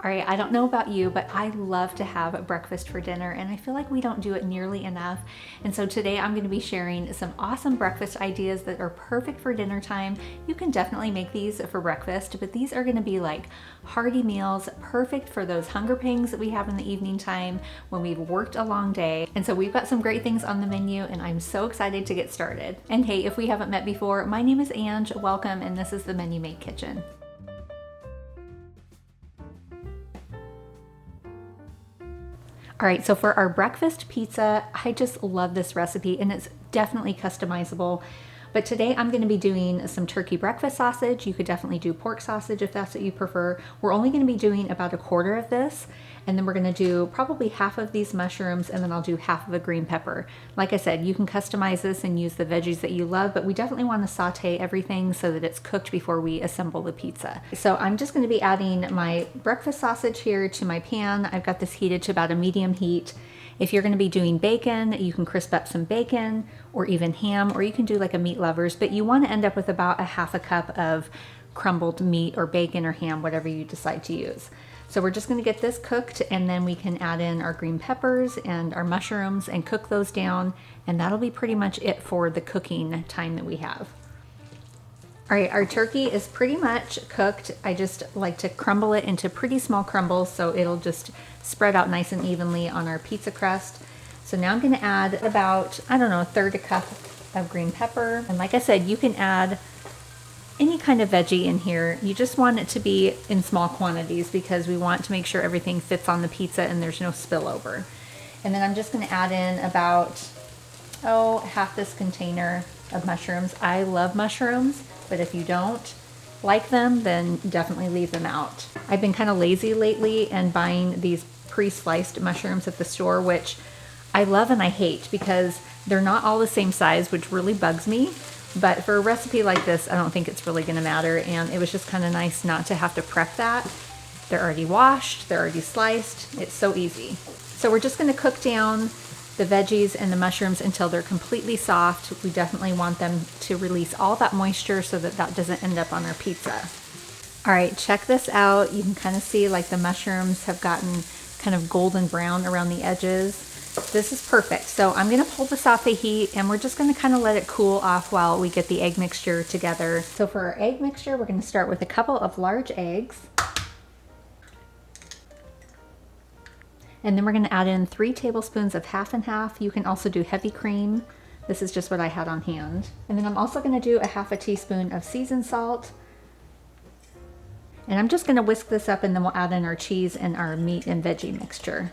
All right, I don't know about you, but I love to have breakfast for dinner, and I feel like we don't do it nearly enough. And so today I'm going to be sharing some awesome breakfast ideas that are perfect for dinner time. You can definitely make these for breakfast, but these are going to be like hearty meals, perfect for those hunger pangs that we have in the evening time when we've worked a long day. And so we've got some great things on the menu, and I'm so excited to get started. And hey, if we haven't met before, my name is Ange. Welcome, and this is the Menu Made Kitchen. All right, so for our breakfast pizza, I just love this recipe and it's definitely customizable. But today I'm gonna be doing some turkey breakfast sausage. You could definitely do pork sausage if that's what you prefer. We're only gonna be doing about a quarter of this, and then we're gonna do probably half of these mushrooms, and then I'll do half of a green pepper. Like I said, you can customize this and use the veggies that you love, but we definitely wanna saute everything so that it's cooked before we assemble the pizza. So I'm just gonna be adding my breakfast sausage here to my pan. I've got this heated to about a medium heat. If you're gonna be doing bacon, you can crisp up some bacon or even ham, or you can do like a meat lovers, but you wanna end up with about a half a cup of crumbled meat or bacon or ham, whatever you decide to use. So we're just gonna get this cooked, and then we can add in our green peppers and our mushrooms and cook those down, and that'll be pretty much it for the cooking time that we have. All right, our turkey is pretty much cooked. I just like to crumble it into pretty small crumbles so it'll just spread out nice and evenly on our pizza crust. So now I'm gonna add about, I don't know, a third a cup of green pepper. And like I said, you can add any kind of veggie in here. You just want it to be in small quantities because we want to make sure everything fits on the pizza and there's no spillover. And then I'm just gonna add in about, half this container of mushrooms. I love mushrooms, but if you don't like them, then definitely leave them out. I've been kind of lazy lately and buying these pre-sliced mushrooms at the store, which I love and I hate because they're not all the same size, which really bugs me. But for a recipe like this, I don't think it's really gonna matter, and it was just kind of nice not to have to prep that. They're already washed, they're already sliced, it's so easy. So we're just gonna cook down the veggies and the mushrooms until they're completely soft. We definitely want them to release all that moisture so that that doesn't end up on our pizza. All right, check this out. You can kind of see like the mushrooms have gotten kind of golden brown around the edges. This is perfect. So I'm gonna pull this off the heat, and we're just gonna kind of let it cool off while we get the egg mixture together. So for our egg mixture, we're gonna start with a couple of large eggs. And then we're gonna add in 3 tablespoons of half and half. You can also do heavy cream. This is just what I had on hand. And then I'm also gonna do a half a teaspoon of seasoned salt. And I'm just gonna whisk this up, and then we'll add in our cheese and our meat and veggie mixture.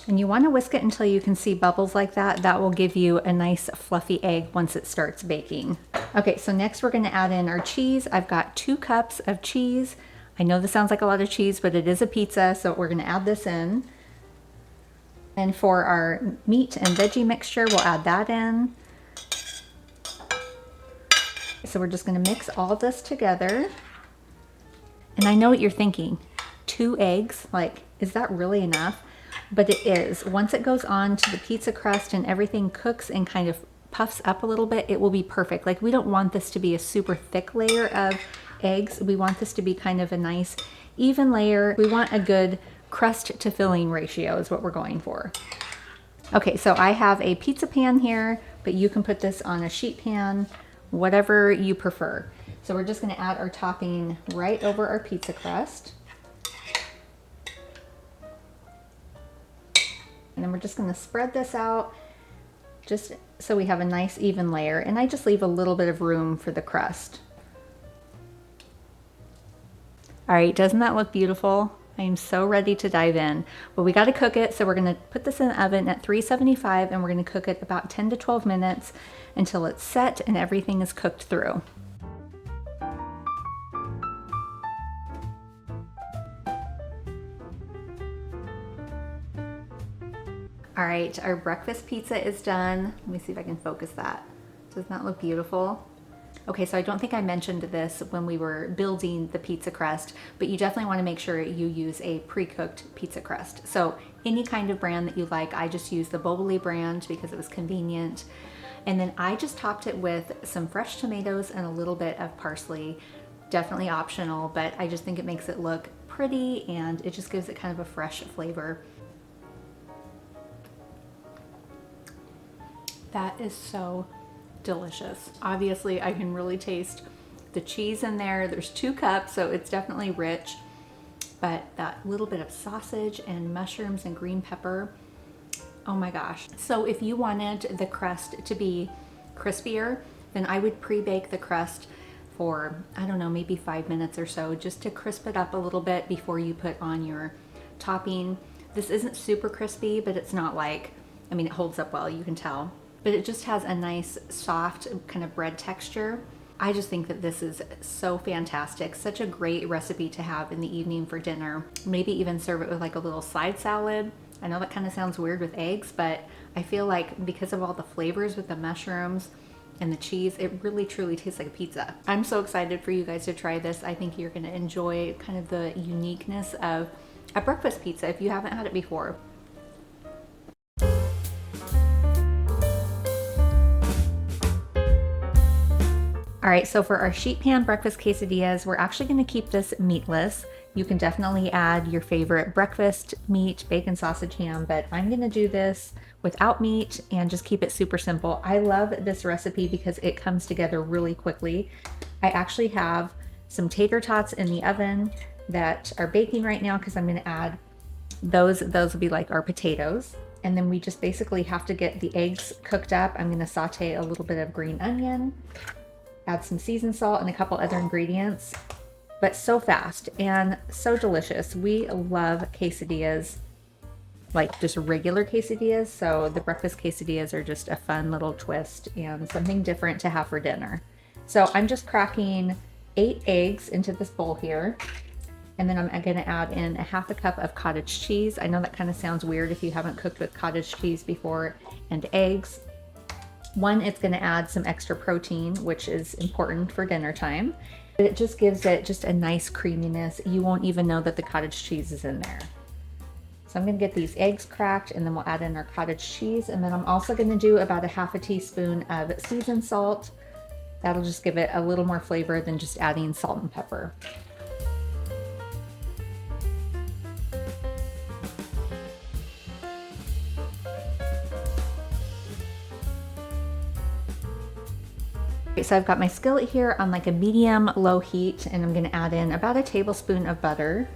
And you wanna whisk it until you can see bubbles like that. That will give you a nice fluffy egg once it starts baking. Okay, so next we're gonna add in our cheese. I've got 2 cups of cheese. I know this sounds like a lot of cheese, but it is a pizza, so we're gonna add this in. And for our meat and veggie mixture, we'll add that in. So we're just gonna mix all of this together. And I know what you're thinking, 2 eggs, like, is that really enough? But it is. Once it goes on to the pizza crust and everything cooks and kind of puffs up a little bit, it will be perfect. Like, we don't want this to be a super thick layer of eggs. We want this to be kind of a nice even layer. We want a good crust to filling ratio is what we're going for. Okay, so I have a pizza pan here, but you can put this on a sheet pan, whatever you prefer. So we're just gonna add our topping right over our pizza crust. And then we're just gonna spread this out just so we have a nice even layer. And I just leave a little bit of room for the crust. All right, doesn't that look beautiful? I am so ready to dive in. But we gotta cook it, so we're gonna put this in the oven at 375, and we're gonna cook it about 10 to 12 minutes until it's set and everything is cooked through. All right, our breakfast pizza is done. Let me see if I can focus that. Doesn't that look beautiful? Okay, so I don't think I mentioned this when we were building the pizza crust, but you definitely want to make sure you use a pre-cooked pizza crust. So any kind of brand that you like. I just used the Boboli brand because it was convenient. And then I just topped it with some fresh tomatoes and a little bit of parsley. Definitely optional, but I just think it makes it look pretty and it just gives it kind of a fresh flavor. That is so delicious. Obviously, I can really taste the cheese in there. There's 2 cups, so it's definitely rich, but that little bit of sausage and mushrooms and green pepper, oh my gosh. So if you wanted the crust to be crispier, then I would pre-bake the crust for, I don't know, maybe 5 minutes or so, just to crisp it up a little bit before you put on your topping. This isn't super crispy, but it's not like, I mean, it holds up well, you can tell, but it just has a nice soft kind of bread texture. I just think that this is so fantastic. Such a great recipe to have in the evening for dinner. Maybe even serve it with like a little side salad. I know that kind of sounds weird with eggs, but I feel like because of all the flavors with the mushrooms and the cheese, it really truly tastes like a pizza. I'm so excited for you guys to try this. I think you're gonna enjoy kind of the uniqueness of a breakfast pizza if you haven't had it before. All right, so for our sheet pan breakfast quesadillas, we're actually gonna keep this meatless. You can definitely add your favorite breakfast meat, bacon, sausage, ham, but I'm gonna do this without meat and just keep it super simple. I love this recipe because it comes together really quickly. I actually have some tater tots in the oven that are baking right now because I'm gonna add those will be like our potatoes. And then we just basically have to get the eggs cooked up. I'm gonna saute a little bit of green onion, add some seasoned salt and a couple other ingredients, but so fast and so delicious. We love quesadillas, like just regular quesadillas. So the breakfast quesadillas are just a fun little twist and something different to have for dinner. So I'm just cracking 8 eggs into this bowl here. And then I'm gonna add in a 1/2 cup of cottage cheese. I know that kind of sounds weird if you haven't cooked with cottage cheese before, and eggs. One, it's gonna add some extra protein, which is important for dinner time. It just gives it just a nice creaminess. You won't even know that the cottage cheese is in there. So I'm gonna get these eggs cracked and then we'll add in our cottage cheese. And then I'm also gonna do about a 1/2 teaspoon of seasoned salt. That'll just give it a little more flavor than just adding salt and pepper. So I've got my skillet here on like a medium low heat and I'm gonna add in about a tablespoon of butter.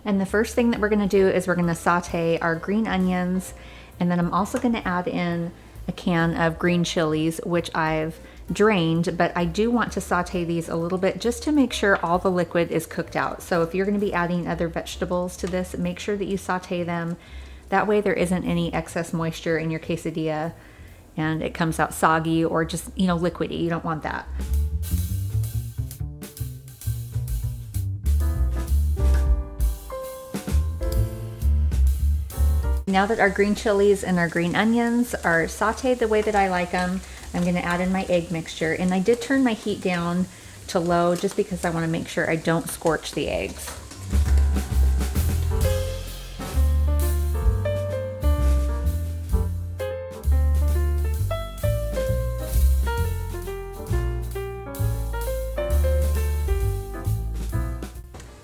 And the first thing that we're gonna do is we're gonna saute our green onions, and then I'm also gonna add in a can of green chilies, which I've drained, but I do want to saute these a little bit just to make sure all the liquid is cooked out. So if you're gonna be adding other vegetables to this, make sure that you saute them. That way there isn't any excess moisture in your quesadilla and it comes out soggy or just, you know, liquidy. You don't want that. Now that our green chilies and our green onions are sauteed the way that I like them, I'm gonna add in my egg mixture. And I did turn my heat down to low just because I wanna make sure I don't scorch the eggs.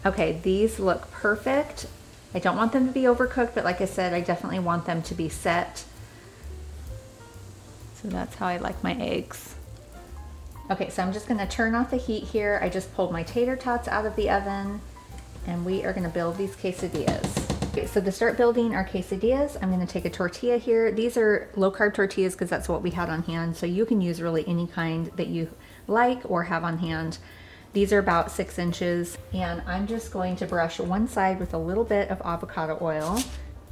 Okay, these look perfect. I don't want them to be overcooked, but like I said, I definitely want them to be set. So that's how I like my eggs. Okay, so I'm just gonna turn off the heat here. I just pulled my tater tots out of the oven and we are gonna build these quesadillas. Okay, so to start building our quesadillas, I'm gonna take a tortilla here. These are low-carb tortillas because that's what we had on hand. So you can use really any kind that you like or have on hand. These are about 6 inches, and I'm just going to brush one side with a little bit of avocado oil.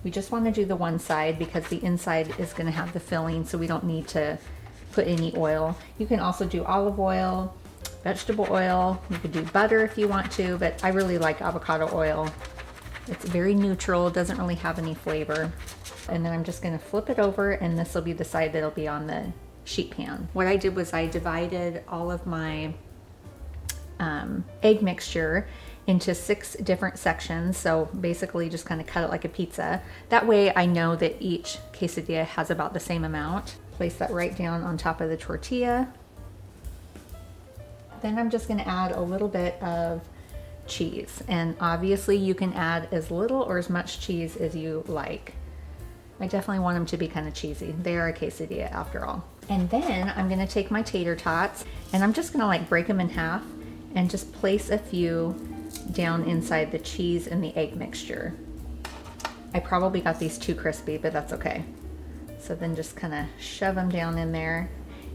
We just want to do the one side because the inside is going to have the filling, so we don't need to put any oil. You can also do olive oil, vegetable oil, you could do butter if you want to, but I really like avocado oil. It's very neutral, doesn't really have any flavor. And then I'm just going to flip it over, and this will be the side that'll be on the sheet pan. What I did was I divided all of my egg mixture into 6 different sections. So basically just kind of cut it like a pizza. That way I know that each quesadilla has about the same amount. Place that right down on top of the tortilla. Then I'm just gonna add a little bit of cheese. And obviously you can add as little or as much cheese as you like. I definitely want them to be kind of cheesy. They are a quesadilla after all. And then I'm gonna take my tater tots and I'm just gonna like break them in half and just place a few down inside the cheese and the egg mixture. I probably got these too crispy, but that's okay. So then just kind of shove them down in there.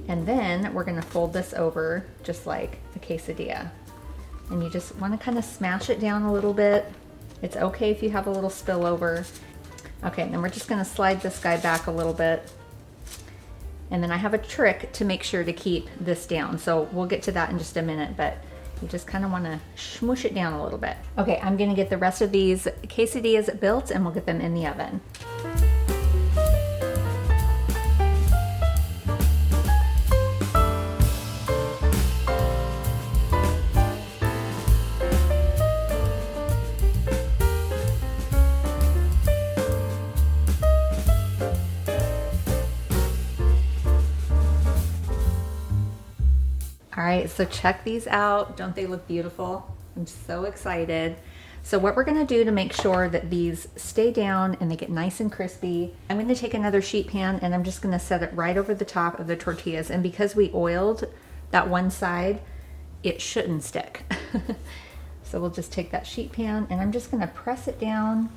And then we're gonna fold this over just like a quesadilla. And you just wanna kind of smash it down a little bit. It's okay if you have a little spillover. Okay, and then we're just gonna slide this guy back a little bit. And then I have a trick to make sure to keep this down. So we'll get to that in just a minute, but you just kind of want to smush it down a little bit. Okay, I'm gonna get the rest of these quesadillas built and we'll get them in the oven. All right, so check these out. Don't they look beautiful? I'm so excited. So what we're gonna do to make sure that these stay down and they get nice and crispy, I'm gonna take another sheet pan and I'm just gonna set it right over the top of the tortillas. And because we oiled that one side, it shouldn't stick. So we'll just take that sheet pan and I'm just gonna press it down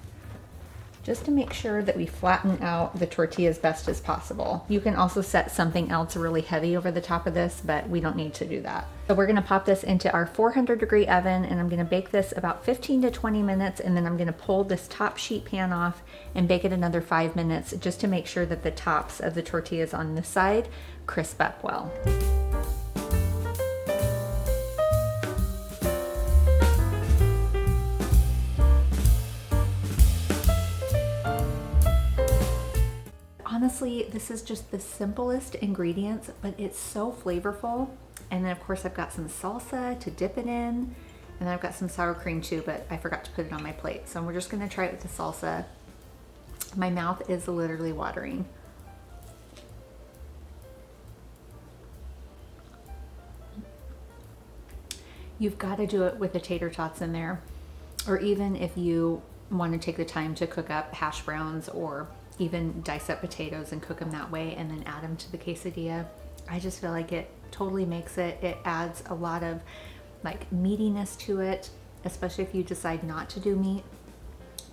just to make sure that we flatten out the tortilla as best as possible. You can also set something else really heavy over the top of this, but we don't need to do that. So we're gonna pop this into our 400-degree oven and I'm gonna bake this about 15 to 20 minutes and then I'm gonna pull this top sheet pan off and bake it another 5 minutes just to make sure that the tops of the tortillas on this side crisp up well. Honestly, this is just the simplest ingredients, but it's so flavorful. And then of course I've got some salsa to dip it in, and I've got some sour cream too, but I forgot to put it on my plate. So we're just gonna try it with the salsa. My mouth is literally watering. You've got to do it with the tater tots in there, or even if you want to take the time to cook up hash browns or even dice up potatoes and cook them that way and then add them to the quesadilla. I just feel like it totally makes it. It adds a lot of like meatiness to it, especially if you decide not to do meat.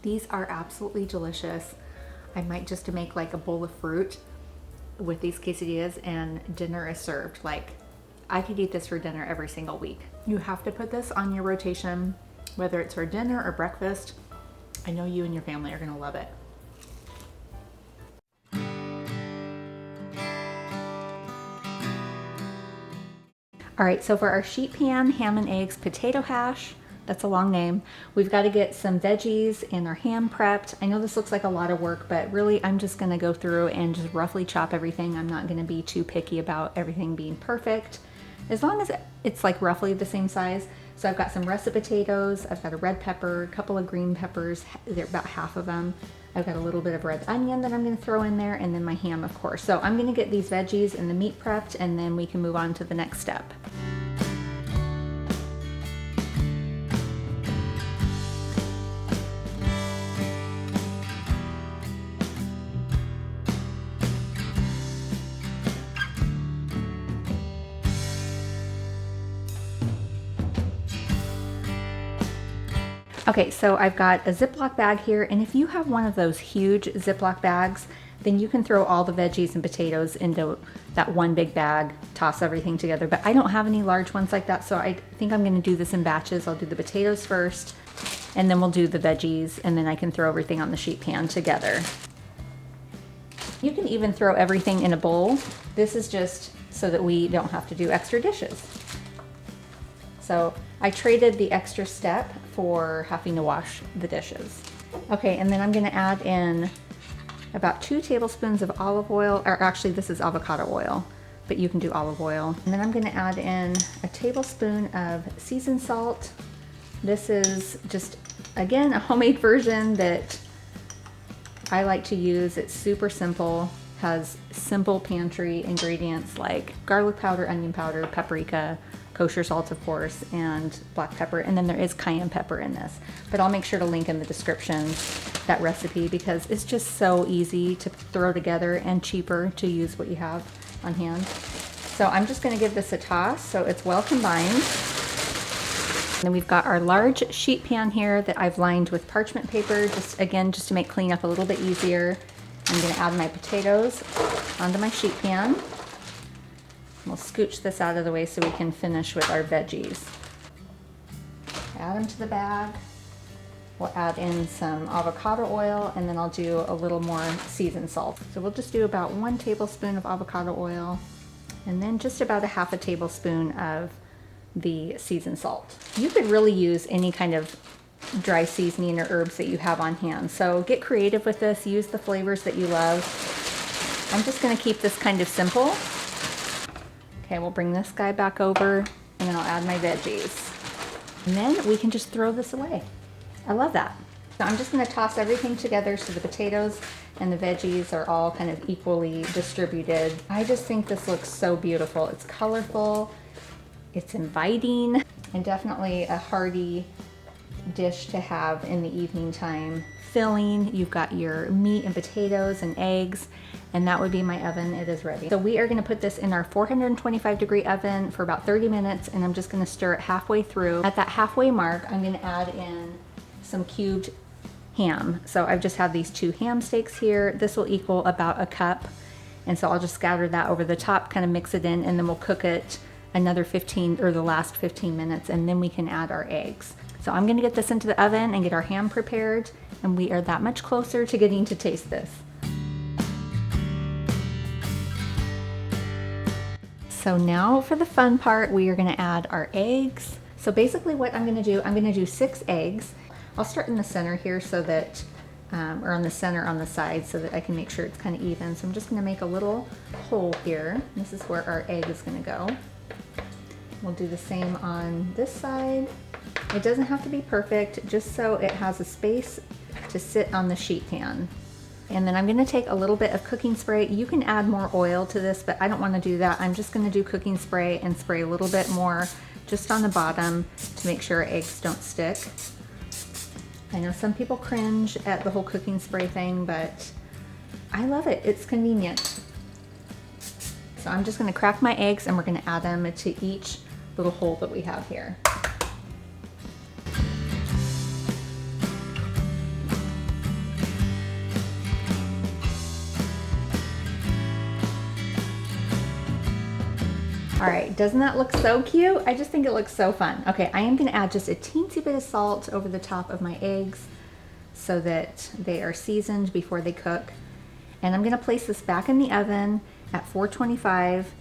These are absolutely delicious. I might just make like a bowl of fruit with these quesadillas and dinner is served. Like I could eat this for dinner every single week. You have to put this on your rotation, whether it's for dinner or breakfast. I know you and your family are gonna love it. All right, so for our sheet pan ham and eggs potato hash, that's a long name, we've got to get some veggies and our ham prepped. I know this looks like a lot of work, but really I'm just gonna go through and just roughly chop everything. I'm not gonna be too picky about everything being perfect, as long as it's like roughly the same size. So I've got some russet potatoes, I've got a red pepper, a couple of green peppers, they're about half of them. I've got a little bit of red onion that I'm gonna throw in there, and then my ham, of course. So I'm gonna get these veggies and the meat prepped, and then we can move on to the next step. Okay, so I've got a Ziploc bag here, and if you have one of those huge Ziploc bags, then you can throw all the veggies and potatoes into that one big bag, toss everything together. But I don't have any large ones like that, so I think I'm gonna do this in batches. I'll do the potatoes first, and then we'll do the veggies, and then I can throw everything on the sheet pan together. You can even throw everything in a bowl. This is just so that we don't have to do extra dishes. So I traded the extra step for having to wash the dishes. Okay, and then I'm gonna add in about 2 tablespoons of olive oil, or actually this is avocado oil, but you can do olive oil. And then I'm gonna add in a tablespoon of seasoned salt. This is just, again, a homemade version that I like to use. It's super simple, has simple pantry ingredients like garlic powder, onion powder, paprika, kosher salt, of course, and black pepper, and then there is cayenne pepper in this. But I'll make sure to link in the description that recipe because it's just so easy to throw together and cheaper to use what you have on hand. So I'm just gonna give this a toss so it's well combined. Then we've got our large sheet pan here that I've lined with parchment paper, just to make cleanup a little bit easier. I'm gonna add my potatoes onto my sheet pan. We'll scooch this out of the way so we can finish with our veggies. Add them to the bag. We'll add in some avocado oil, and then I'll do a little more seasoned salt. So we'll just do about 1 tablespoon of avocado oil, and then just about a half a tablespoon of the seasoned salt. You could really use any kind of dry seasoning or herbs that you have on hand. So get creative with this, use the flavors that you love. I'm just gonna keep this kind of simple. Okay, we'll bring this guy back over, and then I'll add my veggies. And then we can just throw this away. I love that. So I'm just gonna toss everything together so the potatoes and the veggies are all kind of equally distributed. I just think this looks so beautiful. It's colorful, it's inviting, and definitely a hearty dish to have in the evening time. Filling, you've got your meat and potatoes and eggs, and that would be my oven. It is ready. So we are gonna put this in our 425-degree oven for about 30 minutes, and I'm just gonna stir it halfway through. At that halfway mark, I'm gonna add in some cubed ham. So I've just had these 2 ham steaks here. This will equal about a cup. And so I'll just scatter that over the top, kind of mix it in, and then we'll cook it another 15 or the last 15 minutes, and then we can add our eggs. So I'm gonna get this into the oven and get our ham prepared, and we are that much closer to getting to taste this. So now for the fun part, we are gonna add our eggs. So basically what I'm gonna do 6 eggs. I'll start in the center here so that, or on the center on the side so that I can make sure it's kind of even. So I'm just gonna make a little hole here. This is where our egg is gonna go. We'll do the same on this side. It doesn't have to be perfect, just so it has a space to sit on the sheet pan. And then I'm gonna take a little bit of cooking spray. You can add more oil to this, but I don't wanna do that. I'm just gonna do cooking spray and spray a little bit more just on the bottom to make sure eggs don't stick. I know some people cringe at the whole cooking spray thing, but I love it. It's convenient. So I'm just gonna crack my eggs and we're gonna add them to each little hole that we have here. All right, doesn't that look so cute? I just think it looks so fun. Okay, I am gonna add just a teensy bit of salt over the top of my eggs so that they are seasoned before they cook. And I'm gonna place this back in the oven at 425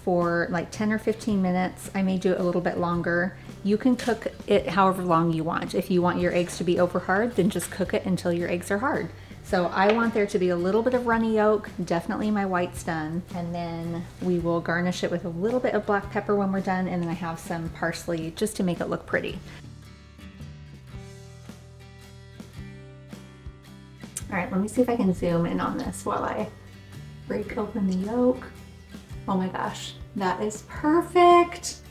for like 10 or 15 minutes. I may do it a little bit longer. You can cook it however long you want. If you want your eggs to be over hard, then just cook it until your eggs are hard. So I want there to be a little bit of runny yolk, definitely my white's done, and then we will garnish it with a little bit of black pepper when we're done, and then I have some parsley just to make it look pretty. All right, let me see if I can zoom in on this while I break open the yolk. Oh my gosh, that is perfect.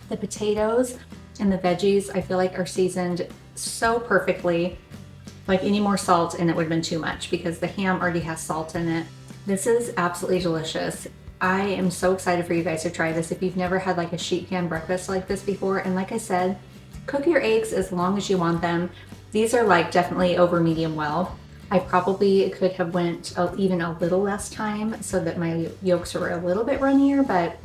The potatoes and the veggies, I feel like are seasoned so perfectly. Like any more salt and it would have been too much because the ham already has salt in it. This is absolutely delicious. I am so excited for you guys to try this if you've never had like a sheet pan breakfast like this before. And like I said, cook your eggs as long as you want them. These are like definitely over medium well. I probably could have went even a little less time so that my yolks were a little bit runnier, but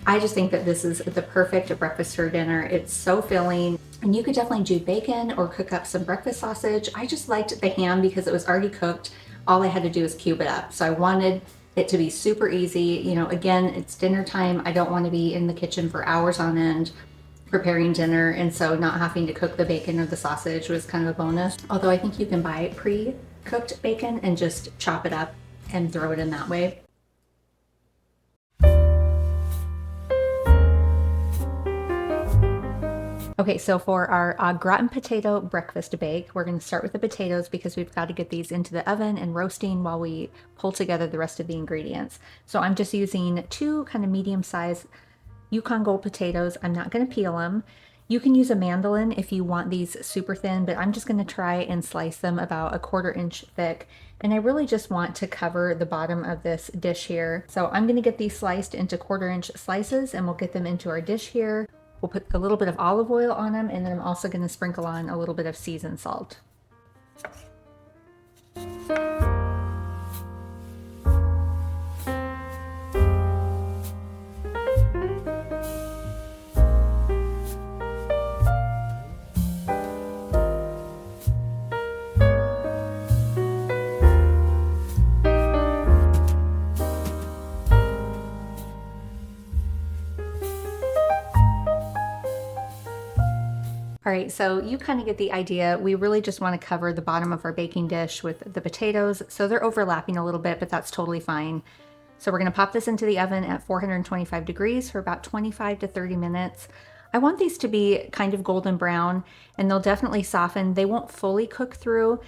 I just think that this is the perfect breakfast or dinner. It's so filling, and you could definitely do bacon or cook up some breakfast sausage. I just liked the ham because it was already cooked. All I had to do was cube it up. So I wanted it to be super easy. You know, again, it's dinner time. I don't want to be in the kitchen for hours on end preparing dinner, and so not having to cook the bacon or the sausage was kind of a bonus. Although I think you can buy pre-cooked bacon and just chop it up and throw it in that way. Okay, so for our gratin potato breakfast bake, we're going to start with the potatoes because we've got to get these into the oven and roasting while we pull together the rest of the ingredients. So I'm just using 2 kind of medium-sized Yukon Gold potatoes. I'm not going to peel them. You can use a mandolin if you want these super thin, but I'm just going to try and slice them about 1/4 inch thick. And I really just want to cover the bottom of this dish here. So I'm going to get these sliced into 1/4 inch slices and we'll get them into our dish here. We'll put a little bit of olive oil on them, and then I'm also going to sprinkle on a little bit of seasoned salt. All right, so you kind of get the idea. We really just want to cover the bottom of our baking dish with the potatoes. So they're overlapping a little bit, but that's totally fine. So we're going to pop this into the oven at 425 degrees for about 25 to 30 minutes. I want these to be kind of golden brown, and they'll definitely soften. They won't fully cook through,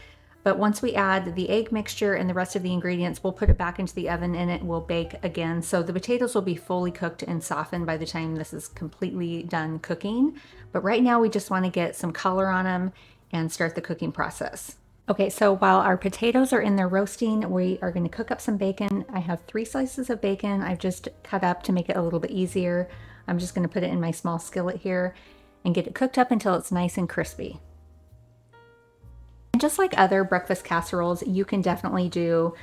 but once we add the egg mixture and the rest of the ingredients, we'll put it back into the oven and it will bake again. So the potatoes will be fully cooked and softened by the time this is completely done cooking. But right now we just want to get some color on them and start the cooking process. Okay, so while our potatoes are in there roasting, we are going to cook up some bacon. I have 3 slices of bacon I've just cut up to make it a little bit easier. I'm just going to put it in my small skillet here and get it cooked up until it's nice and crispy. And just like other breakfast casseroles, you can definitely do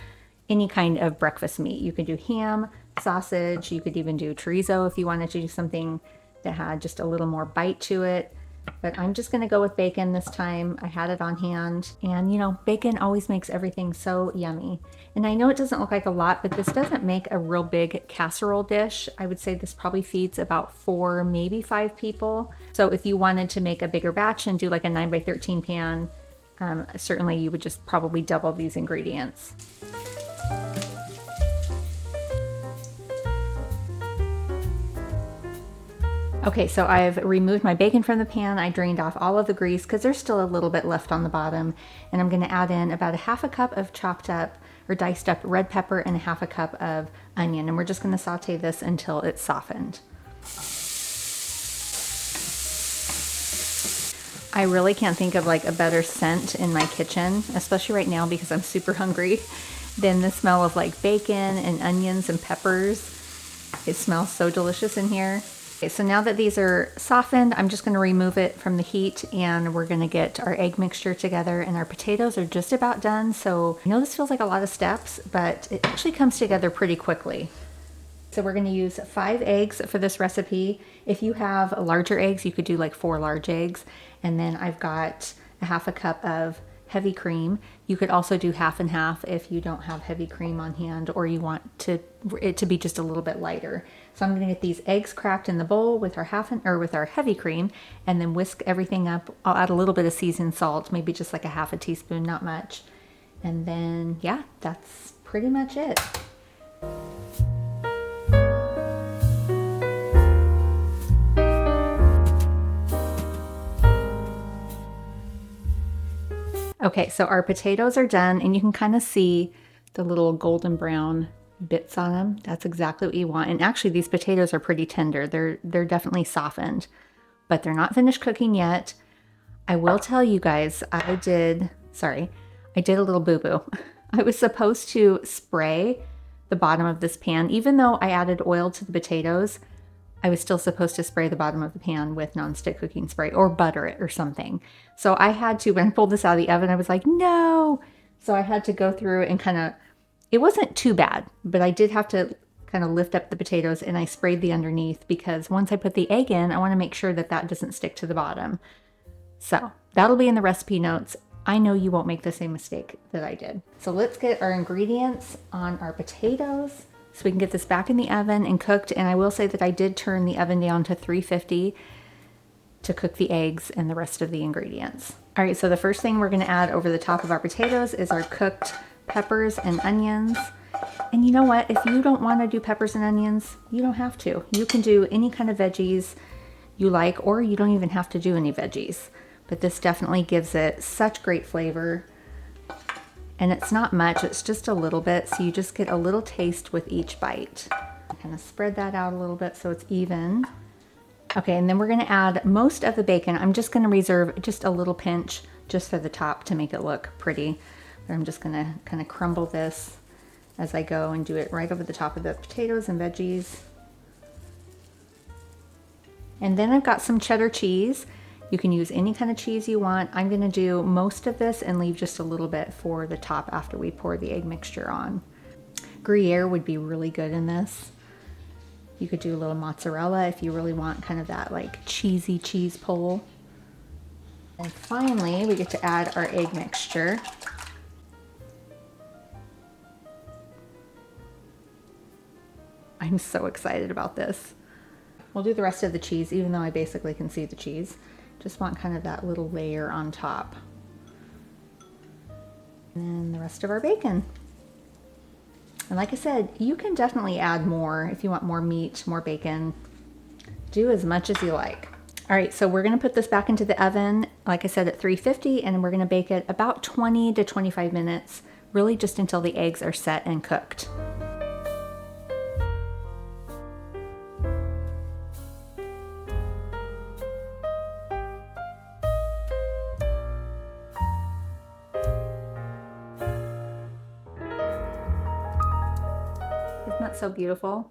any kind of breakfast meat. You could do ham, sausage, you could even do chorizo if you wanted to do something that had just a little more bite to it. But I'm just going to go with bacon this time. I had it on hand, and you know, bacon always makes everything so yummy. And I know it doesn't look like a lot, but this doesn't make a real big casserole dish. I would say this probably feeds about 4, maybe 5 people. So if you wanted to make a bigger batch and do like a 9x13 pan, certainly you would just probably double these ingredients. Okay, so I've removed my bacon from the pan. I drained off all of the grease because there's still a little bit left on the bottom. And I'm going to add in about 1/2 cup of chopped up or diced up red pepper and 1/2 cup of onion. And we're just going to saute this until it's softened. I really can't think of like a better scent in my kitchen, especially right now because I'm super hungry, than the smell of like bacon and onions and peppers. It smells so delicious in here. Okay, so now that these are softened, I'm just going to remove it from the heat and we're going to get our egg mixture together, and our potatoes are just about done. So I know this feels like a lot of steps, but it actually comes together pretty quickly. So we're going to use 5 eggs for this recipe. If you have larger eggs, you could do like 4 large eggs. And then I've got 1/2 cup of heavy cream. You could also do 1/2 and 1/2 if you don't have heavy cream on hand or you want it to be just a little bit lighter. So I'm going to get these eggs cracked in the bowl with our with our heavy cream, and then whisk everything up. I'll add a little bit of seasoned salt, maybe just like 1/2 teaspoon, not much. And then yeah, that's pretty much it. Okay, so our potatoes are done, and you can kind of see the little golden brown bits on them. That's exactly what you want. And actually these potatoes are pretty tender. They're definitely softened, but they're not finished cooking yet. I will tell you guys, I did a little boo-boo. I was supposed to spray the bottom of this pan. Even though I added oil to the potatoes, I was still supposed to spray the bottom of the pan with nonstick cooking spray or butter it or something. So I had to, when I pulled this out of the oven, I was like, no. So I had to go through and it wasn't too bad, but I did have to kind of lift up the potatoes, and I sprayed the underneath because once I put the egg in, I want to make sure that that doesn't stick to the bottom. So that'll be in the recipe notes. I know you won't make the same mistake that I did. So let's get our ingredients on our potatoes so we can get this back in the oven and cooked. And I will say that I did turn the oven down to 350 to cook the eggs and the rest of the ingredients. All right, so the first thing we're going to add over the top of our potatoes is our cooked peppers and onions. And you know what? If you don't want to do peppers and onions, you don't have to. You can do any kind of veggies. you like, or you don't even have to do any veggies. But this definitely gives it such great flavor. And it's not much, it's just a little bit, so you just get a little taste with each bite. Kind of spread that out a little bit so it's even. Okay, and then we're gonna add most of the bacon. I'm just gonna reserve just a little pinch just for the top to make it look pretty. But I'm just gonna kind of crumble this as I go and do it right over the top of the potatoes and veggies. And then I've got some cheddar cheese. You can use any kind of cheese you want. I'm gonna do most of this and leave just a little bit for the top after we pour the egg mixture on. Gruyere would be really good in this. You could do a little mozzarella if you really want kind of that like cheesy cheese pull. And finally, we get to add our egg mixture. I'm so excited about this. We'll do the rest of the cheese, even though I basically can see the cheese. Just want kind of that little layer on top. And the rest of our bacon. And like I said, you can definitely add more if you want more meat, more bacon. Do as much as you like. All right, so we're gonna put this back into the oven, like I said, at 350, and we're gonna bake it about 20 to 25 minutes, really just until the eggs are set and cooked. Isn't that so beautiful?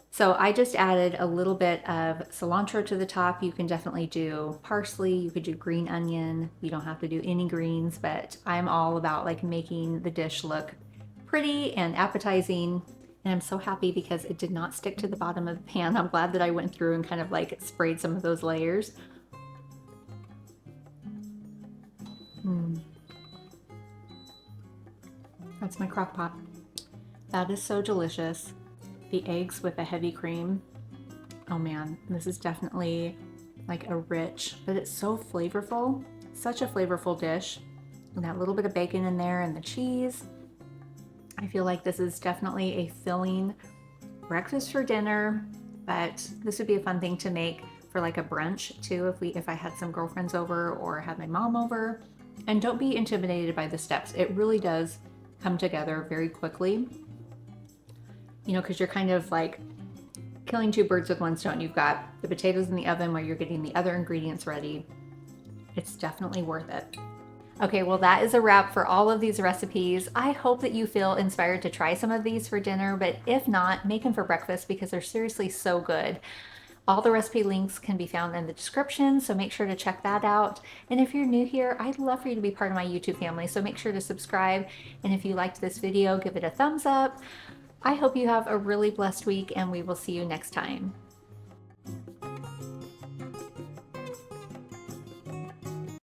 So I just added a little bit of cilantro to the top. You can definitely do parsley, you could do green onion. You don't have to do any greens, but I'm all about like making the dish look pretty and appetizing. And I'm so happy because it did not stick to the bottom of the pan. I'm glad that I went through and kind of like sprayed some of those layers. That's my crock pot. That is so delicious. The eggs with the heavy cream. Oh man, this is definitely like a rich, but it's so flavorful. Such a flavorful dish. And that little bit of bacon in there and the cheese. I feel like this is definitely a filling breakfast for dinner, but this would be a fun thing to make for like a brunch too if I had some girlfriends over or had my mom over. And don't be intimidated by the steps. It really does come together very quickly. You know, because you're kind of like killing two birds with one stone. You've got the potatoes in the oven where you're getting the other ingredients ready. It's definitely worth it. Okay, well that is a wrap for all of these recipes. I hope that you feel inspired to try some of these for dinner, but if not, make them for breakfast because they're seriously so good. All the recipe links can be found in the description, so make sure to check that out. And if you're new here, I'd love for you to be part of my YouTube family, so make sure to subscribe. And if you liked this video, give it a thumbs up. I hope you have a really blessed week, and we will see you next time.